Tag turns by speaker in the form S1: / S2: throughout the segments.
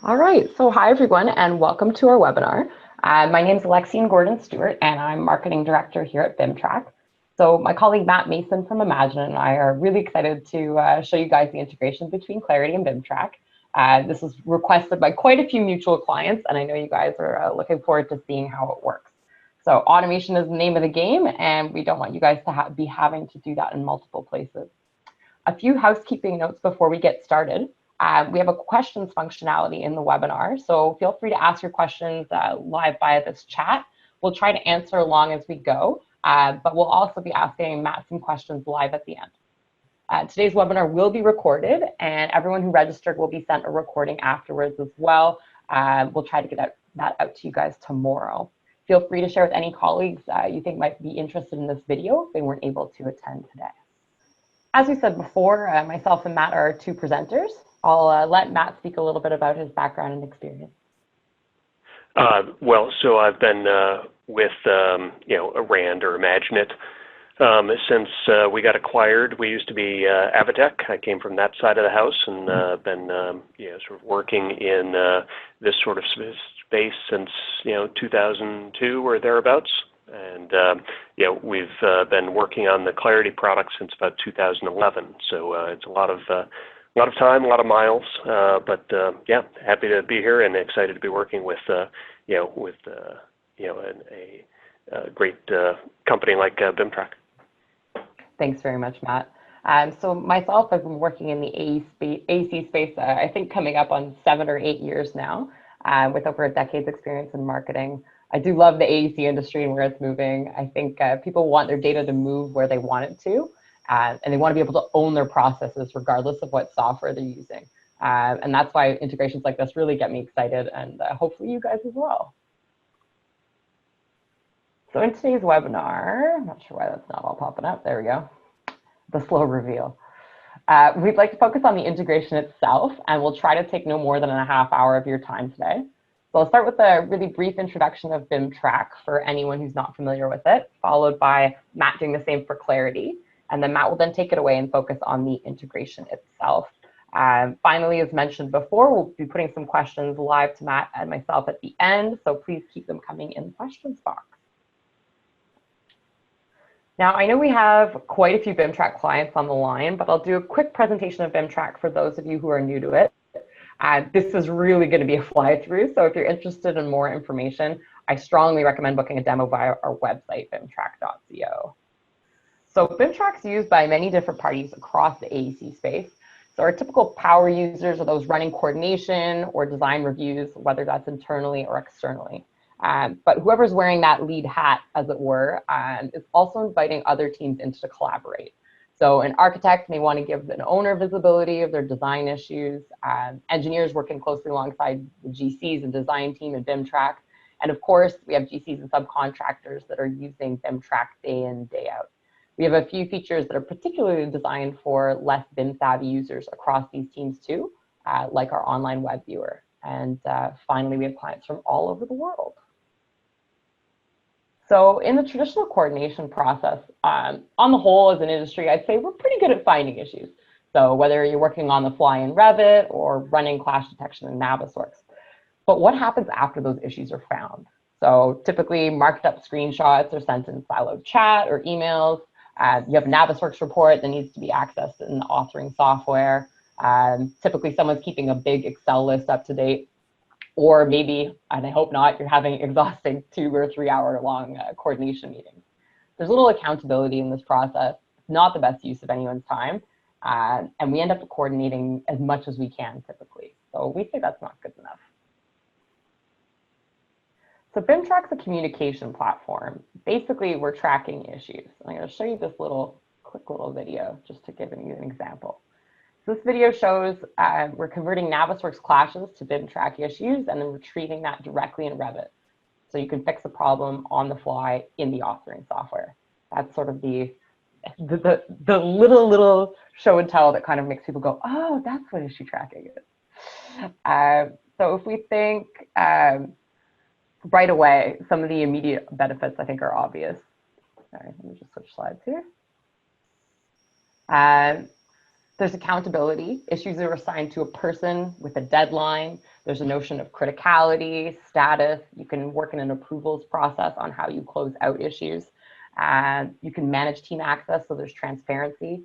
S1: All right, so hi everyone and welcome to our webinar. My name is Alexine Gordon-Stewart and I'm Marketing Director here at BIM Track. So my colleague Matt Mason from IMAGINiT and I are really excited to show you guys the integration between Clarity and BIM Track. This was requested by quite a few mutual clients and I know you guys are looking forward to seeing how it works. So automation is the name of the game and we don't want you guys to be having to do that in multiple places. A few housekeeping notes before we get started. We have a questions functionality in the webinar, so feel free to ask your questions live via this chat. We'll try to answer along as we go, but we'll also be asking Matt some questions live at the end. Today's webinar will be recorded, and everyone who registered will be sent a recording afterwards as well. We'll try to get that out to you guys tomorrow. Feel free to share with any colleagues you think might be interested in this video if they weren't able to attend today. As we said before, myself and Matt are our two presenters. I'll let Matt speak a little bit about his background and experience.
S2: So I've been with, RAND or IMAGINiT since we got acquired. We used to be Avitech. I came from that side of the house and been, sort of working in this sort of space since, 2002 or thereabouts. And we've been working on the Clarity product since about 2011. So it's a lot of time, a lot of miles, but yeah, happy to be here and excited to be working with a great company like BIM Track.
S1: Thanks very much, Matt. So myself, I've been working in the AEC space, I think coming up on 7 or 8 years now, with over a decade's experience in marketing. I do love the AEC industry and where it's moving. I think people want their data to move where they want it to. And they want to be able to own their processes regardless of what software they're using. And that's why integrations like this really get me excited, and hopefully you guys as well. So in today's webinar, I'm not sure why that's not all popping up. There we go. The slow reveal. We'd like to focus on the integration itself, and we'll try to take no more than a half hour of your time today. So I'll start with a really brief introduction of BIM Track for anyone who's not familiar with it, followed by Matt doing the same for Clarity. And then Matt will then take it away and focus on the integration itself. Finally, as mentioned before, we'll be putting some questions live to Matt and myself at the end, so please keep them coming in the questions box. Now, I know we have quite a few BIM Track clients on the line, but I'll do a quick presentation of BIM Track for those of you who are new to it. This is really going to be a fly-through, so if you're interested in more information, I strongly recommend booking a demo via our website, bimtrack.co. So BIM Track's used by many different parties across the AEC space. So our typical power users are those running coordination or design reviews, whether that's internally or externally. But whoever's wearing that lead hat, as it were, is also inviting other teams in to collaborate. So an architect may want to give an owner visibility of their design issues, engineers working closely alongside the GCs and design team in BIM Track. And of course, we have GCs and subcontractors that are using BIM Track day in, day out. We have a few features that are particularly designed for less BIM savvy users across these teams too, like our online web viewer. And finally, we have clients from all over the world. So in the traditional coordination process, on the whole as an industry, I'd say we're pretty good at finding issues. So whether you're working on the fly in Revit or running clash detection in Navisworks. But what happens after those issues are found? So typically marked up screenshots are sent in siloed chat or emails. You have a Navisworks report that needs to be accessed in the authoring software. Typically, someone's keeping a big Excel list up to date. Or maybe, and I hope not, you're having exhausting 2 or 3 hour long coordination meetings. There's little accountability in this process, not the best use of anyone's time. And we end up coordinating as much as we can typically. So we say that's not good enough. So BIM Track's a communication platform. Basically, we're tracking issues. I'm going to show you this quick little video just to give you an example. So this video shows we're converting Navisworks clashes to BIM Track issues and then retrieving that directly in Revit. So you can fix a problem on the fly in the authoring software. That's sort of the little show and tell that kind of makes people go, oh, that's what issue tracking is. So if we think right away, some of the immediate benefits I think are obvious. Sorry, let me just switch slides here. There's accountability. Issues are assigned to a person with a deadline. There's a notion of criticality, status. You can work in an approvals process on how you close out issues. And you can manage team access, so there's transparency.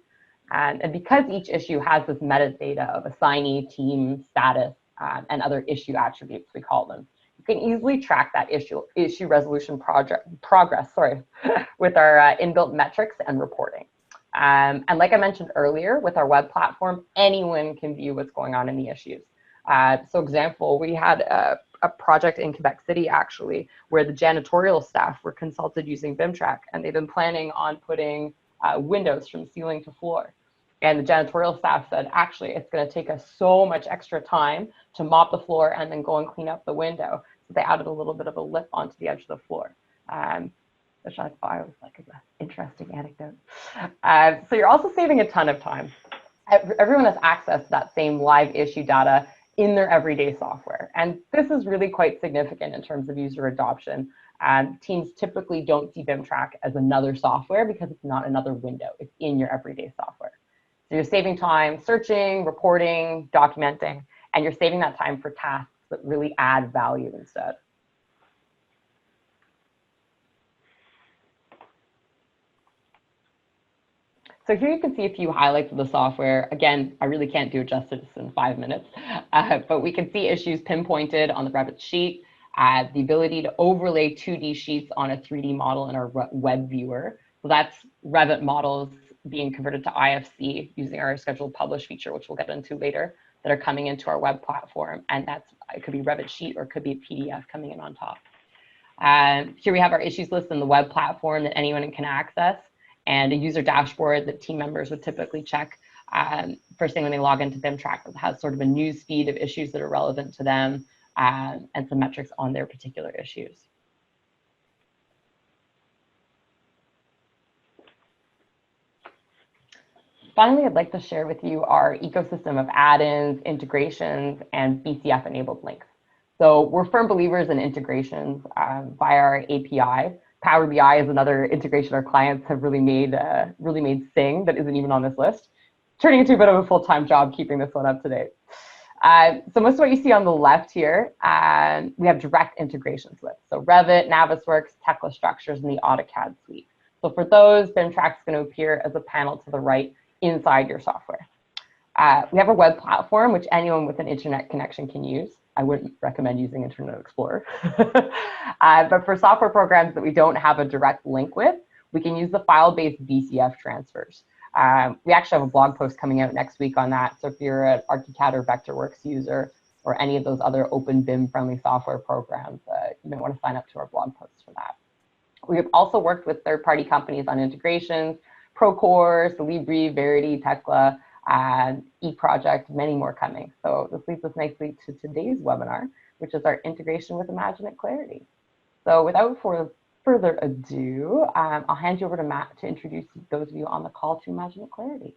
S1: And because each issue has this metadata of assignee, team, status, and other issue attributes, we call them, you can easily track that issue resolution progress with our inbuilt metrics and reporting. And like I mentioned earlier, with our web platform, anyone can view what's going on in the issues. So example, we had a project in Quebec City, actually, where the janitorial staff were consulted using BIM Track, and they've been planning on putting windows from ceiling to floor. And the janitorial staff said, actually, it's going to take us so much extra time to mop the floor and then go and clean up the window. So they added a little bit of a lip onto the edge of the floor. Which I thought was like an interesting anecdote. So you're also saving a ton of time. Everyone has access to that same live issue data in their everyday software. And this is really quite significant in terms of user adoption. Teams typically don't see BIM Track as another software because it's not another window. It's in your everyday software. So you're saving time searching, reporting, documenting, and you're saving that time for tasks that really add value instead. So here you can see a few highlights of the software. Again, I really can't do justice in 5 minutes, but we can see issues pinpointed on the Revit sheet, the ability to overlay 2D sheets on a 3D model in our web viewer. So that's Revit models being converted to IFC using our scheduled publish feature, which we'll get into later, that are coming into our web platform. And it could be Revit sheet or it could be a PDF coming in on top. Here we have our issues list in the web platform that anyone can access, and a user dashboard that team members would typically check first thing when they log into BIM Track, that has sort of a news feed of issues that are relevant to them and some metrics on their particular issues. Finally, I'd like to share with you our ecosystem of add-ins, integrations, and BCF-enabled links. So we're firm believers in integrations via our API. Power BI is another integration our clients have really made sing that isn't even on this list, turning into a bit of a full-time job keeping this one up to date. So most of what you see on the left here, we have direct integrations with. So Revit, Navisworks, Tekla Structures, and the AutoCAD suite. So for those, BIM Track is going to appear as a panel to the right inside your software. We have a web platform which anyone with an internet connection can use. I wouldn't recommend using Internet Explorer. But for software programs that we don't have a direct link with, we can use the file-based BCF transfers. We actually have a blog post coming out next week on that. So if you're an ArchiCAD or Vectorworks user or any of those other open BIM-friendly software programs, you might want to sign up to our blog post for that. We've also worked with third-party companies on integrations, Procore, Libri, Verity, Tekla, eProject, many more coming. So this leads us nicely to today's webinar, which is our integration with IMAGINiT Clarity. So without further ado, I'll hand you over to Matt to introduce those of you on the call to IMAGINiT Clarity.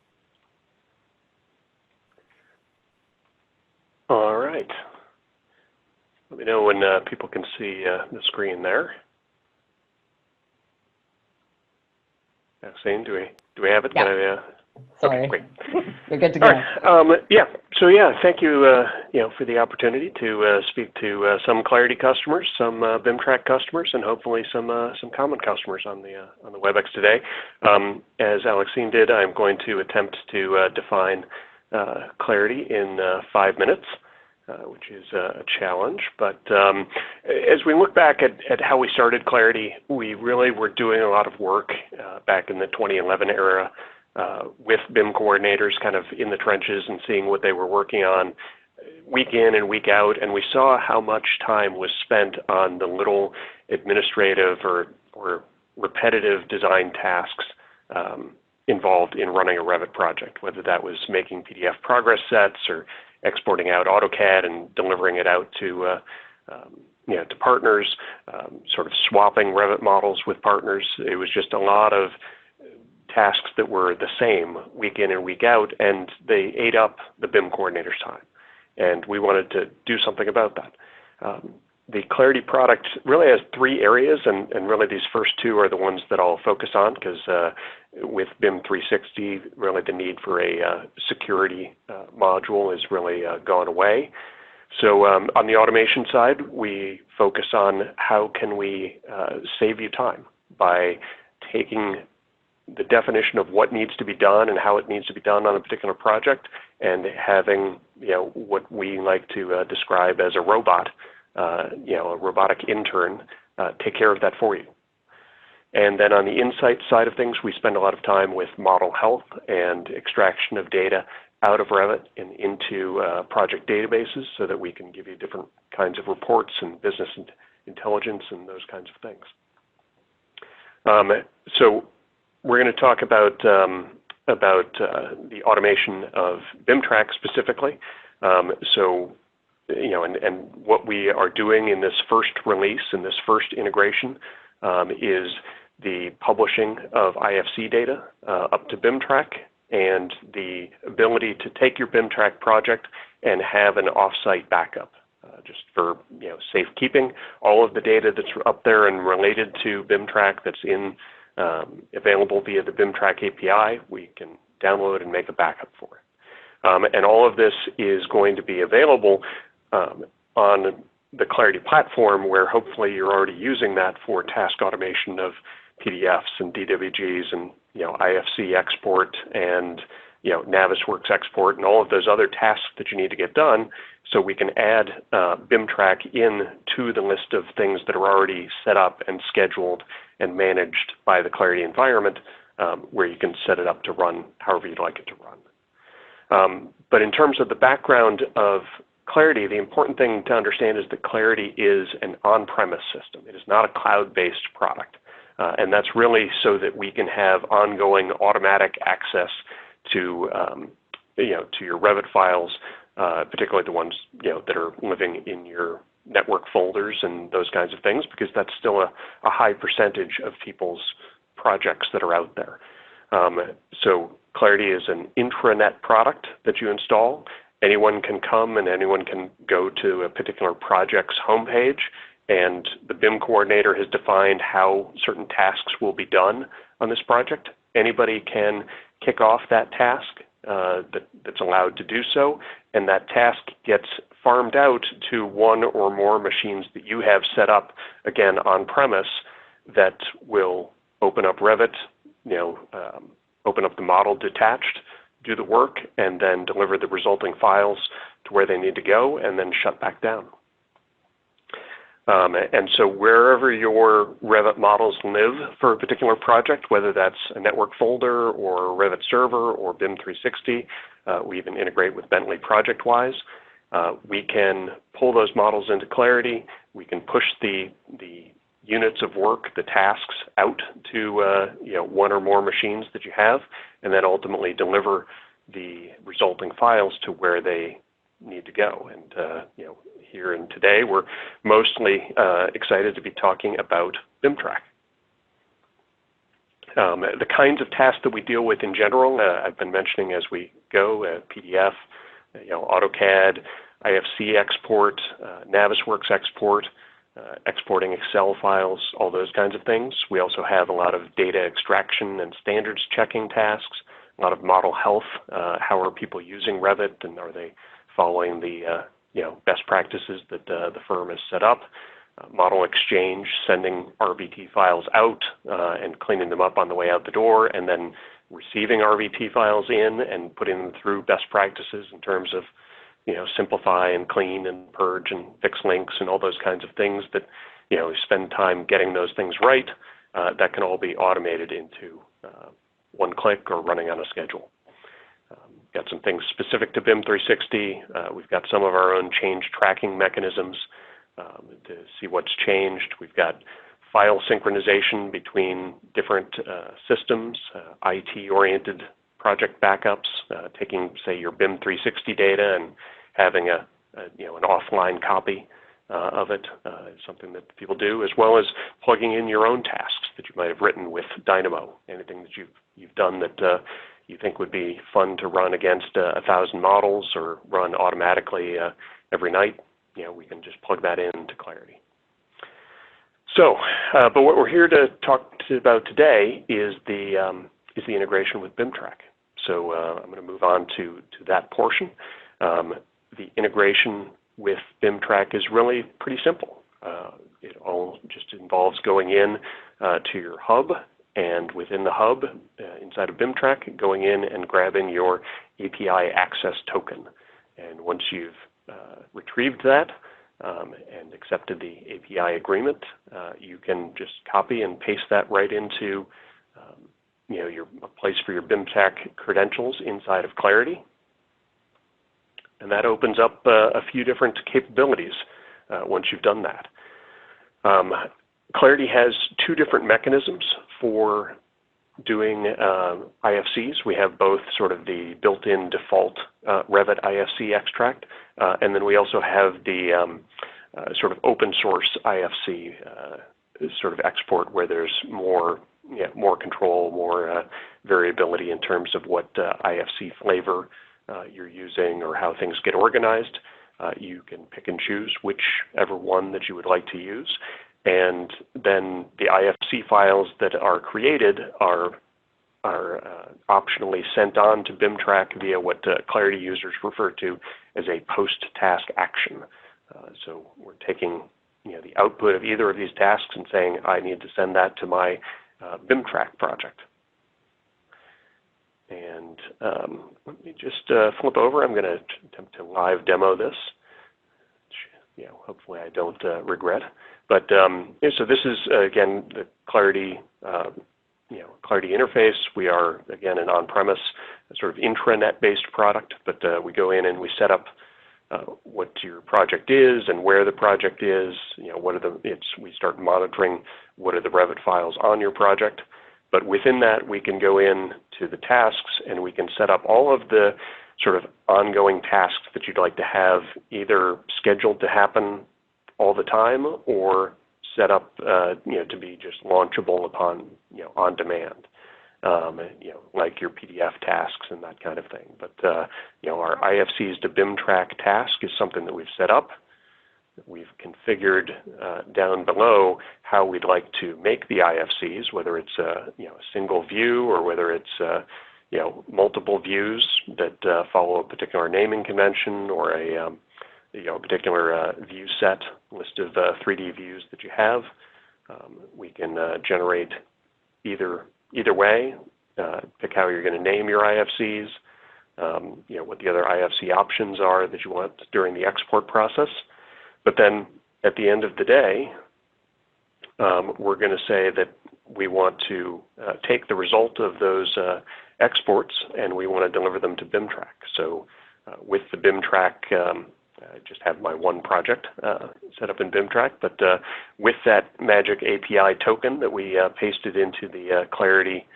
S2: All right. Let me know when people can see the screen there. Maxine, do we have it?
S1: Yeah. Sorry.
S2: Okay, great.
S1: You're good to go.
S2: All right. So thank you, for the opportunity to speak to some Clarity customers, some BIM Track customers, and hopefully some common customers on the WebEx today. As Alexine did, I'm going to attempt to define Clarity in 5 minutes, which is a challenge. But as we look back at how we started Clarity, we really were doing a lot of work back in the 2011 era. With BIM coordinators kind of in the trenches and seeing what they were working on week in and week out, and we saw how much time was spent on the little administrative or repetitive design tasks involved in running a Revit project, whether that was making PDF progress sets or exporting out AutoCAD and delivering it out to partners, sort of swapping Revit models with partners. It was just a lot of tasks that were the same week in and week out, and they ate up the BIM coordinator's time. And we wanted to do something about that. The Clarity product really has 3 areas, and really these first 2 are the ones that I'll focus on because with BIM 360, really the need for a security module has really gone away. So on the automation side, we focus on how can we save you time by taking the definition of what needs to be done and how it needs to be done on a particular project, and having what we like to describe as a robot, a robotic intern, take care of that for you. And then on the insight side of things, we spend a lot of time with model health and extraction of data out of Revit and into project databases so that we can give you different kinds of reports and business intelligence and those kinds of things. So we're going to talk about the automation of BIM Track specifically. And what we are doing in this first release, in this first integration, is the publishing of IFC data up to BIM Track, and the ability to take your BIM Track project and have an off-site backup, just for safekeeping all of the data that's up there and related to BIM Track that's available via the BIM Track API. We can download and make a backup for it. And all of this is going to be available on the Clarity platform, where hopefully you're already using that for task automation of PDFs and DWGs and IFC export and Navisworks export and all of those other tasks that you need to get done, so we can add BIM Track in to the list of things that are already set up and scheduled and managed by the Clarity environment, where you can set it up to run however you'd like it to run. But in terms of the background of Clarity, the important thing to understand is that Clarity is an on-premise system. It is not a cloud-based product. And that's really so that we can have ongoing automatic access to, to your Revit files, particularly the ones, that are living in your network folders and those kinds of things, because that's still a high percentage of people's projects that are out there. So Clarity is an intranet product that you install. Anyone can come and anyone can go to a particular project's homepage, and the BIM coordinator has defined how certain tasks will be done on this project. Anybody can kick off that task that's allowed to do so, and that task gets farmed out to one or more machines that you have set up, again, on-premise, that will open up Revit, open up the model detached, do the work, and then deliver the resulting files to where they need to go, and then shut back down. And so wherever your Revit models live for a particular project, whether that's a network folder or a Revit server or BIM 360, we even integrate with Bentley ProjectWise. We can pull those models into Clarity. We can push the units of work, the tasks, out to one or more machines that you have, and then ultimately deliver the resulting files to where they need to go. And here and today, we're mostly excited to be talking about BIM Track. The kinds of tasks that we deal with in general, I've been mentioning as we go: PDF, AutoCAD, IFC export, Navisworks export, exporting Excel files, all those kinds of things. We also have a lot of data extraction and standards checking tasks, a lot of model health. How are people using Revit, and are they following the best practices that the firm has set up? Model exchange, sending RVT files out and cleaning them up on the way out the door, and then receiving RVT files in and putting them through best practices in terms of simplify and clean and purge and fix links and all those kinds of things that spend time getting those things right. That can all be automated into one click or running on a schedule. Got some things specific to BIM 360. We've got some of our own change tracking mechanisms to see what's changed. We've got file synchronization between different systems, IT-oriented project backups, taking, say, your BIM 360 data and having an offline copy of it is something that people do, as well as plugging in your own tasks that you might have written with Dynamo. Anything that you've done that you think would be fun to run against 1,000 models or run automatically every night, we can just plug that into Clarity. So, but what we're here to talk about today is the is the integration with BIM Track. So I'm going to move on to that portion. The integration with BIM Track is really pretty simple. It all just involves going in to your hub, and within the hub, inside of BIM Track, going in and grabbing your API access token. And once you've retrieved that and accepted the API agreement, you can just copy and paste that right into a place for your BIM Track credentials inside of Clarity. And that opens up a few different capabilities once you've done that. Clarity has two different mechanisms for doing IFCs. We have both sort of the built-in default Revit IFC extract, and then we also have the sort of open source IFC sort of export where there's more control, more variability in terms of what IFC flavor you're using or how things get organized. You can pick and choose whichever one that you would like to use. And then the IFC files that are created are optionally sent on to BIM Track via what Clarity users refer to as a post-task action. So we're taking the output of either of these tasks and saying, I need to send that to my BIM Track project. And let me just flip over. I'm going to attempt to live demo this, which, hopefully I don't regret. But so this is again the Clarity, Clarity interface. We are again an on-premise sort of intranet-based product, but we go in and we set up what your project is and where the project is. We start monitoring what are the Revit files on your project. But within that, we can go in to the tasks and we can set up all of the sort of ongoing tasks that you'd like to have either scheduled to happen all the time or set up to be just launchable upon on demand, like your PDF tasks and that kind of thing. But our IFCs to BIM Track task is something that we've set up. We've configured down below how we'd like to make the IFCs, whether it's a single view or whether it's multiple views that follow a particular naming convention or a particular view set, list of 3D views that you have. We can generate either way, pick how you're going to name your IFCs, what the other IFC options are that you want during the export process. But then at the end of the day, we're going to say that we want to take the result of those exports and we want to deliver them to BIM Track. So with the BIM Track, I just have my one project set up in BIM Track, but with that magic API token that we pasted into the Clarity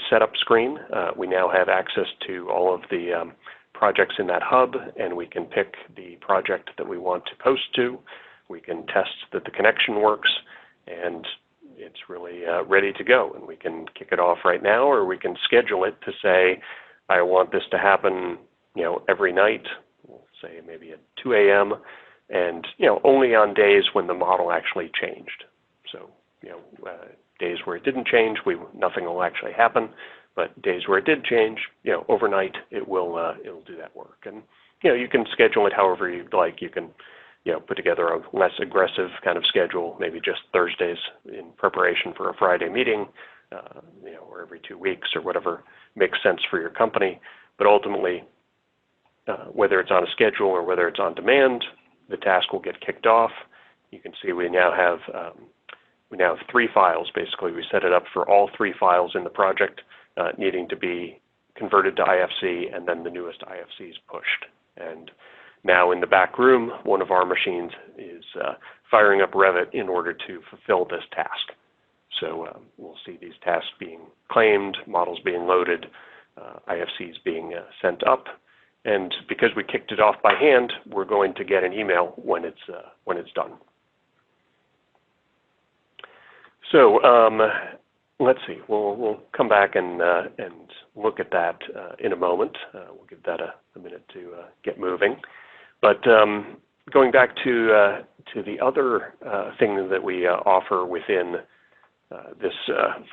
S2: setup screen, we now have access to all of the projects in that hub, and we can pick the project that we want to post to. We can test that the connection works, and it's really ready to go. And we can kick it off right now, or we can schedule it to say, I want this to happen, every night, we'll say maybe at 2 a.m., and only on days when the model actually changed. So days where it didn't change, nothing will actually happen. But days where it did change, overnight, it'll do that work. And you can schedule it however you'd like. You can put together a less aggressive kind of schedule, maybe just Thursdays in preparation for a Friday meeting, or every 2 weeks or whatever makes sense for your company. But ultimately, whether it's on a schedule or whether it's on demand, the task will get kicked off. You can see we now have 3 files. Basically, we set it up for all 3 files in the project needing to be converted to IFC, and then the newest IFC is pushed. And now in the back room, one of our machines is firing up Revit in order to fulfill this task. So we'll see these tasks being claimed, models being loaded, IFCs being sent up. And because we kicked it off by hand, we're going to get an email when it's done. So let's see. We'll come back and look at that in a moment. We'll give that a minute to get moving. But going back to the other thing that we offer within this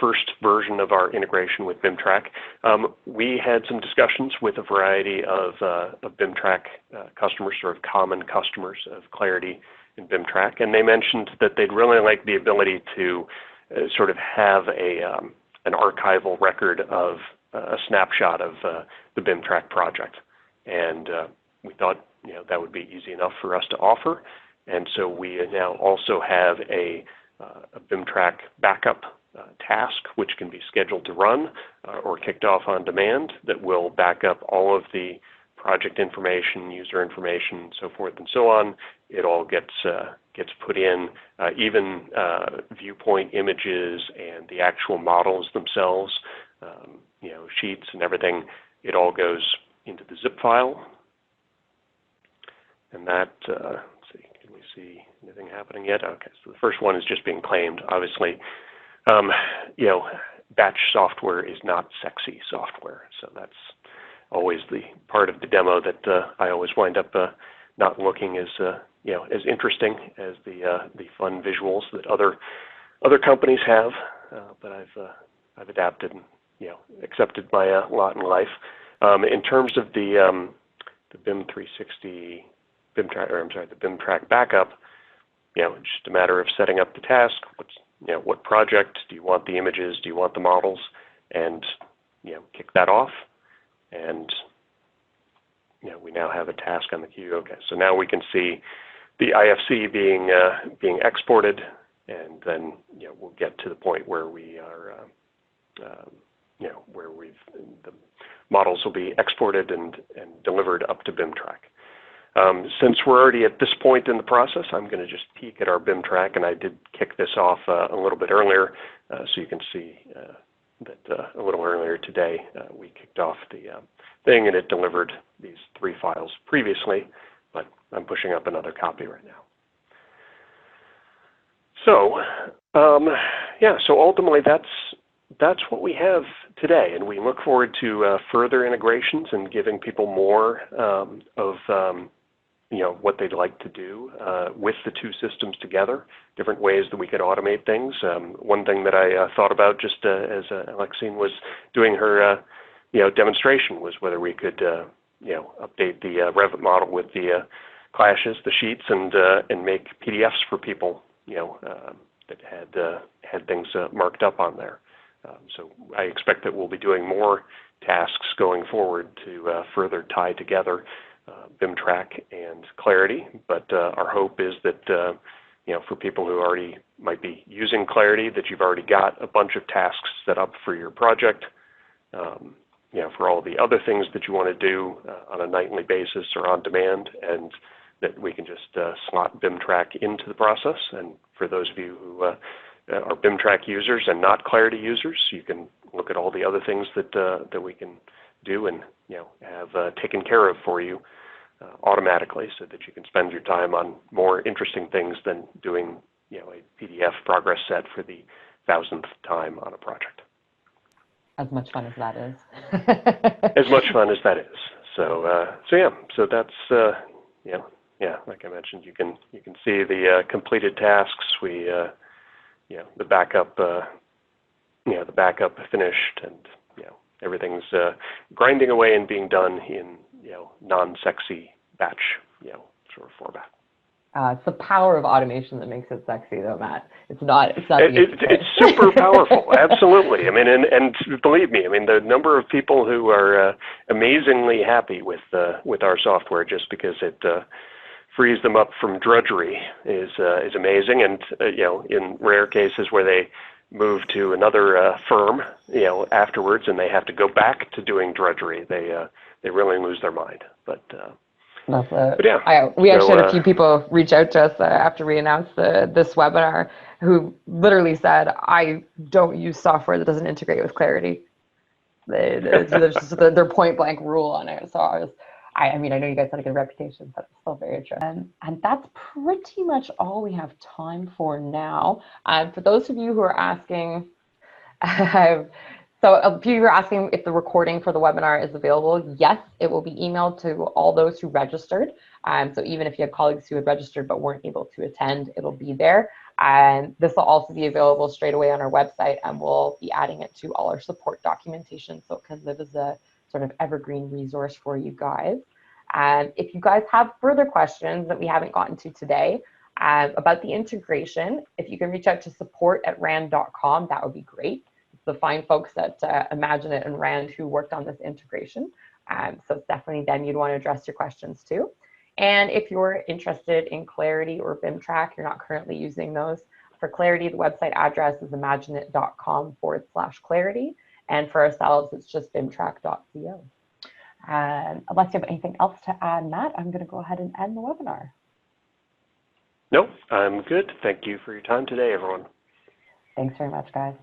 S2: first version of our integration with BIM Track. We had some discussions with a variety of BIM Track customers, sort of common customers of Clarity and BIM Track, and they mentioned that they'd really like the ability to sort of have an archival record of a snapshot of the BIM Track project. And we thought that would be easy enough for us to offer. And so we now also have a BIM Track Backup task, which can be scheduled to run or kicked off on demand, that will back up all of the project information, user information, so forth and so on. It all gets put in, even viewpoint images and the actual models themselves, sheets and everything. It all goes into the zip file. And that, let's see, can we see anything happening yet? Okay, so the first one is just being claimed. Obviously, batch software is not sexy software, so that's always the part of the demo that I always wind up not looking as as interesting as the fun visuals that other companies have. But I've adapted and accepted my lot in life. In terms of the BIM 360 BIM Track, or I'm sorry, the BIM Track Backup, just a matter of setting up the task. What project do you want the images? Do you want the models? And kick that off. And we now have a task on the queue. Okay, so now we can see the IFC being exported, and then we'll get to the point where we are where the models will be exported and delivered up to BIM Track. Since we're already at this point in the process, I'm going to just peek at our BIM Track, and I did kick this off a little bit earlier, so you can see that a little earlier today we kicked off the thing, and it delivered these 3 files previously, but I'm pushing up another copy right now. So so ultimately that's what we have today, and we look forward to further integrations and giving people more of what they'd like to do with the 2 systems together, different ways that we could automate things. One thing that I thought about just as Alexine was doing her demonstration was whether we could update the Revit model with the clashes, the sheets, and make PDFs for people that had things marked up on there. So I expect that we'll be doing more tasks going forward to further tie together BIM Track and Clarity. But our hope is that for people who already might be using Clarity, that you've already got a bunch of tasks set up for your project. For all the other things that you want to do on a nightly basis or on demand, and that we can just slot BIM Track into the process. And for those of you who are BIM Track users and not Clarity users, you can look at all the other things that we can do and have taken care of for you automatically, so that you can spend your time on more interesting things than doing a PDF progress set for the 1000th time on a project.
S1: As much fun as that is.
S2: As much fun as that is. So so that's like I mentioned, you can see the completed tasks. We the backup finished, and everything's grinding away and being done in non-sexy batch sort of format.
S1: It's the power of automation that makes it sexy, though, Matt. It's not. It's
S2: super powerful. Absolutely. I mean, and believe me, I mean, the number of people who are amazingly happy with our software just because it frees them up from drudgery is amazing. And in rare cases where they move to another firm, afterwards, and they have to go back to doing drudgery, they really lose their mind. But yeah.
S1: We actually had a few people reach out to us after we announced this webinar who literally said, I don't use software that doesn't integrate with Clarity. There's just their point blank rule on it. So I mean, I know you guys had a good reputation, but it's still very true. And that's pretty much all we have time for now. For those of you who are asking, so a few were asking if the recording for the webinar is available. Yes, it will be emailed to all those who registered. So even if you have colleagues who had registered but weren't able to attend, it'll be there. And this will also be available straight away on our website, and we'll be adding it to all our support documentation so it can live as a sort of evergreen resource for you guys. And if you guys have further questions that we haven't gotten to today about the integration, if you can reach out to support@rand.com, that would be great. It's the fine folks at IMAGINiT and RAND who worked on this integration. So it's definitely them you'd want to address your questions to. And if you're interested in Clarity or BIM Track, you're not currently using those. For Clarity, the website address is imaginit.com/clarity. And for ourselves, it's just bimtrack.co. Unless you have anything else to add, Matt, I'm going to go ahead and end the webinar.
S2: No, I'm good. Thank you for your time today, everyone.
S1: Thanks very much, guys.